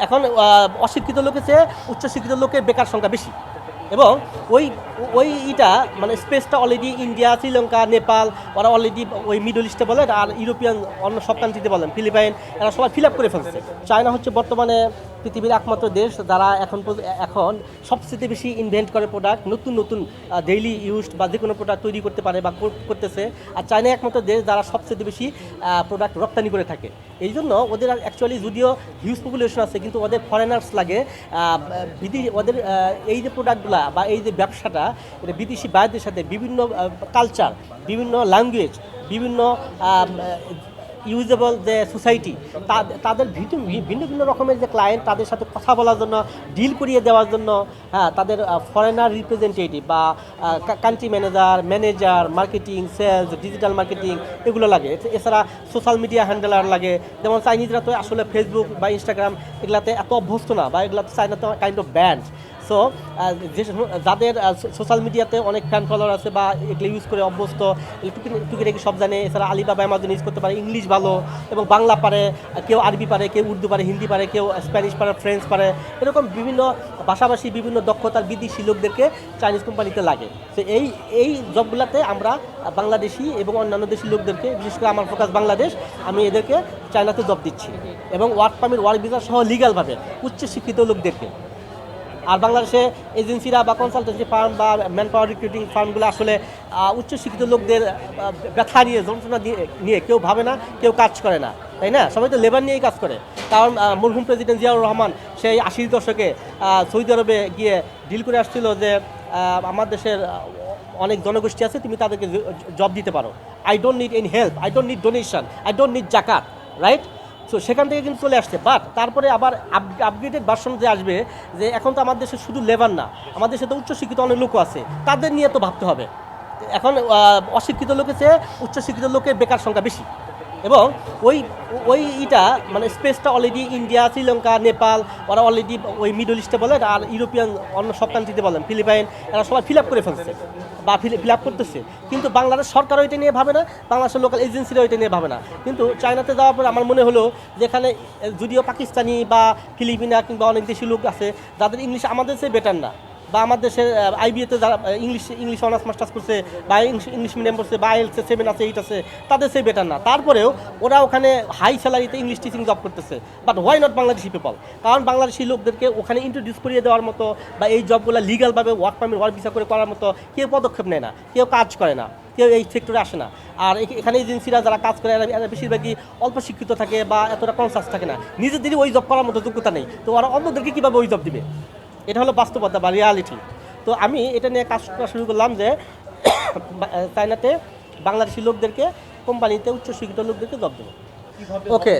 এখন অশিক্ষিত লোকের চেয়ে উচ্চশিক্ষিত লোকের বেকার সংখ্যা বেশি এবং ওই ওই ইটা মানে স্পেসটা অলরেডি ইন্ডিয়া, শ্রীলঙ্কা, নেপাল ওরা অলরেডি ওই মিডল ইস্টে বলেন আর ইউরোপিয়ান অন্য সব কান্ট্রিতে বলেন, ফিলিপাইন, এরা সবাই ফিল আপ করে ফেলছে। চায়না হচ্ছে বর্তমানে পৃথিবীর একমাত্র দেশ যারা এখন সবচেয়ে বেশি ইনভেন্ট করে প্রোডাক্ট, নতুন নতুন ডেইলি ইউজড বা যে কোনো প্রোডাক্ট তৈরি করতে পারে বা করতেছে। আর চায়না একমাত্র দেশ যারা সবচেয়ে বেশি প্রোডাক্ট রপ্তানি করে থাকে। এই জন্য ওদের অ্যাকচুয়ালি যদিও হিউজ পপুলেশন আছে, কিন্তু ওদের ফরেনার্স লাগে। ওদের এই যে প্রোডাক্টগুলা বা এই যে ব্যবসাটা, এটা বিদেশি বাইরের সাথে বিভিন্ন কালচার, বিভিন্ন ল্যাঙ্গুয়েজ, বিভিন্ন ইউজেবল যে সোসাইটি, তাদের ভিন্ন ভিন্ন রকমের যে ক্লায়েন্ট, তাদের সাথে কথা বলার জন্য, ডিল করিয়ে দেওয়ার জন্য, হ্যাঁ, তাদের ফরেনার রিপ্রেজেন্টেটিভ বা country manager, marketing, sales, digital marketing এগুলো লাগে। এছাড়া সোশ্যাল মিডিয়া হ্যান্ডেলার লাগে। যেমন চাইনিজরা তো আসলে ফেসবুক বা ইনস্টাগ্রাম এগুলাতে এত অভ্যস্ত না, বা এগুলাতে চাইনাতে কাইন্ড অফ ব্যান্ড। সো যাদের সোশ্যাল মিডিয়াতে অনেক ফ্যান ফলোয়ার আছে বা এগুলো ইউজ করে অভ্যস্ত, টুকিটাকি সব জানে। এছাড়া আলিবাবা, অ্যামাজন ইউজ করতে পারে, ইংলিশ ভালো এবং বাংলা পারে, কেউ আরবি পারে, কেউ উর্দু পারে, হিন্দি পারে, কেউ স্প্যানিশ পারে, ফ্রেঞ্চ পারে। এরকম বিভিন্ন ভাষাভাষী বিভিন্ন দক্ষতার বিদেশি লোকদেরকে চাইনিজ কোম্পানিতে লাগে। তো এই জবগুলোতে আমরা বাংলাদেশি এবং অন্যান্য দেশি লোকদেরকে, বিশেষ করে আমার ফোকাস বাংলাদেশ, আমি এদেরকে চায়নাতে জব দিচ্ছি এবং ওয়ার্ক পারমিট, ওয়ার্ক ভিসা সহ লিগ্যালভাবে উচ্চশিক্ষিত লোকদেরকে। আর বাংলাদেশে এজেন্সিরা বা কনসালটেন্সি ফার্ম বা ম্যান পাওয়ার রিক্রুটিং ফার্মগুলো আসলে উচ্চশিক্ষিত লোকদের ব্যথা নিয়ে, যন্ত্রণা নিয়ে কেউ ভাবে না, কেউ কাজ করে না, তাই না? সবাই তো লেবার নিয়েই কাজ করে। কারণ মরহুম প্রেসিডেন্ট জিয়াউর রহমান সেই 80 দশকে সৌদি আরবে গিয়ে ডিল করে আসছিল যে আমার দেশের অনেক জনগোষ্ঠী আছে, তুমি তাদেরকে জব দিতে পারো। I don't need any help, I don't need donation, I don't need জাকাত, রাইট? সো সেখান থেকে কিন্তু চলে আসছে। বাট তারপরে আবার আপগ্রেডেড ভার্সন যে আসবে, যে এখন তো আমার দেশে শুধু লেবার না, আমাদের দেশে তো উচ্চশিক্ষিত অনেক লোকও আছে, তাদের নিয়ে তো ভাবতে হবে। এখন অশিক্ষিত লোকের চেয়ে উচ্চশিক্ষিত লোকের বেকার সংখ্যা বেশি এবং ওই ইটা মানে স্পেসটা অলরেডি ইন্ডিয়া, শ্রীলঙ্কা, নেপাল ওরা অলরেডি ওই মিডল ইস্টে বলেন আর ইউরোপিয়ান অন্য সব কান্ট্রিতে বলেন, ফিলিপাইন, এরা সবাই ফিল আপ করে ফেলছে বা ফিল আপ করতেছে। কিন্তু বাংলাদেশ সরকার ওইটা নিয়ে ভাবে না, বাংলাদেশের লোকাল এজেন্সিরা ওইটা নিয়ে ভাবে না। কিন্তু চায়নাতে যাওয়ার পর আমার মনে হলো যেখানে যদিও পাকিস্তানি বা ফিলিপিনা কিংবা অনেক দেশি লোক আছে যাদের ইংলিশ আমাদের চেয়ে বেটার না, বা আমার দেশের আইবিএতে যারা ইংলিশ অনার্স মাস্টার্স করছে বা ইংলিশ মিডিয়াম করছে বা আইএলসে 7 আছে 8 আছে, তাদের সেই বেটার না, তারপরেও ওরা ওখানে হাই স্যালারিতে ইংলিশ টিচিং জব করতেছে। But why not Bangladeshi people? কারণ বাংলাদেশি লোকদেরকে ওখানে ইন্ট্রোডিউস করিয়ে দেওয়ার মতো বা এই জবগুলো লিগালভাবে ওয়ার্ক পারমিট, ওয়ার্ক ভিসা করে করার মতো কেউ পদক্ষেপ নেয় না, কেউ কাজ করে না, কেউ এই সেক্টরে আসে না। আর এখানে এজেন্সিরা যারা কাজ করে এরা বেশিরভাগই অল্প শিক্ষিত থাকে বা এতটা কনসাস থাকে না, নিজেদেরই ওই জব করার মতো যোগ্যতা নেই, তো ওরা অন্যদেরকে কীভাবে ওই জব দিবে? এটা হলো বাস্তবতা বা রিয়ালিটি। তো আমি এটা নিয়ে কাজ করা শুরু করলাম যে চায়নাতে বাংলাদেশি লোকদেরকে কোম্পানিতে উচ্চশিক্ষিত লোকদেরকে জব দেবো। ওকে,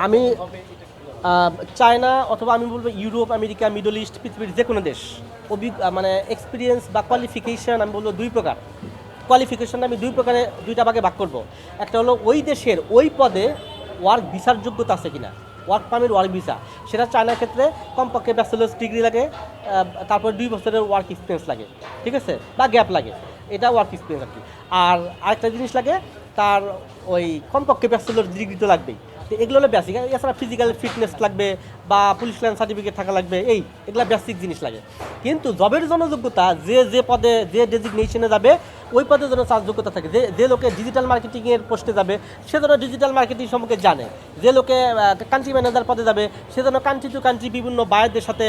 আমি চায়না অথবা আমি বলবো ইউরোপ, আমেরিকা, মিডল ইস্ট, পৃথিবীর যে কোনো দেশ, মানে এক্সপিরিয়েন্স বা কোয়ালিফিকেশান আমি বলবো দুই প্রকার। কোয়ালিফিকেশান আমি দুইটা ভাগে ভাগ করবো। একটা হলো ওই দেশের ওই পদে ওয়ার্ক ভিসার যোগ্যতা আছে কিনা, ওয়ার্ক পারমিট, ওয়ার্ক ভিসা। সেটা চায়নার ক্ষেত্রে কমপক্ষে ব্যাচেলার্স ডিগ্রি লাগে, তারপর 2 বছরের ওয়ার্ক এক্সপিরিয়েন্স লাগে, ঠিক আছে, বা গ্যাপ লাগে, এটা ওয়ার্ক এক্সপিরিয়েন্স আর কি। আর আরেকটা জিনিস লাগে, তার ওই কমপক্ষে ব্যাচেলার্স ডিগ্রি তো লাগবেই। তো এগুলো হলো বেসিক। এছাড়া ফিজিক্যাল ফিটনেস লাগবে বা পুলিশ লাইন সার্টিফিকেট থাকা লাগবে, এগুলো বেসিক জিনিস লাগে। কিন্তু জবের জন্য যোগ্যতা, যে পদে যে ডেজিগনেশনে যাবে ওই পদের জন্য তার যোগ্যতা থাকে। যে লোকে ডিজিটাল মার্কেটিংয়ের পোস্টে যাবে সে যেন ডিজিটাল মার্কেটিং সম্পর্কে জানে, যে লোকে কান্ট্রি ম্যানেজার পদে যাবে সে যেন কান্ট্রি টু কান্ট্রি বিভিন্ন বায়ারদের সাথে,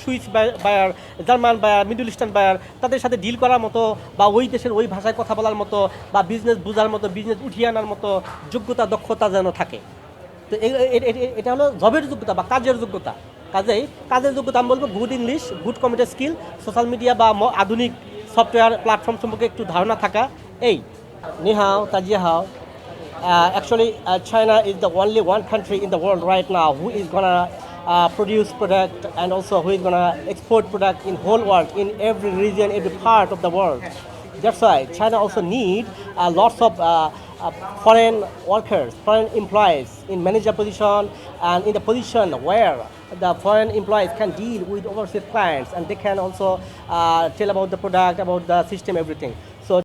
Swiss buyer, German buyer, middle eastern buyer, তাদের সাথে ডিল করার মতো বা ওই দেশের ওই ভাষায় কথা বলার মতো বা বিজনেস বোঝার মতো, বিজনেস উঠিয়ে আনার মতো যোগ্যতা, দক্ষতা যেন থাকে। তো এটা হলো জবের যোগ্যতা বা কাজের যোগ্যতা। কাজের যোগ্যতা আমি বলবো good English, good computer skill, social media বা আধুনিক সফটওয়্যার প্ল্যাটফর্ম সম্পর্কে একটু ধারণা থাকা। নিহাও তাজিয়াহাও। Actually, China is the only one country in the world right now who is gonna produce product and also who is gonna export product in whole world, in every region, every part of the world. That's why China also need lots of foreign workers, foreign employees in manager position and in the position where the foreign employees can deal with overseas clients and they can also tell about the product, about the system, everything.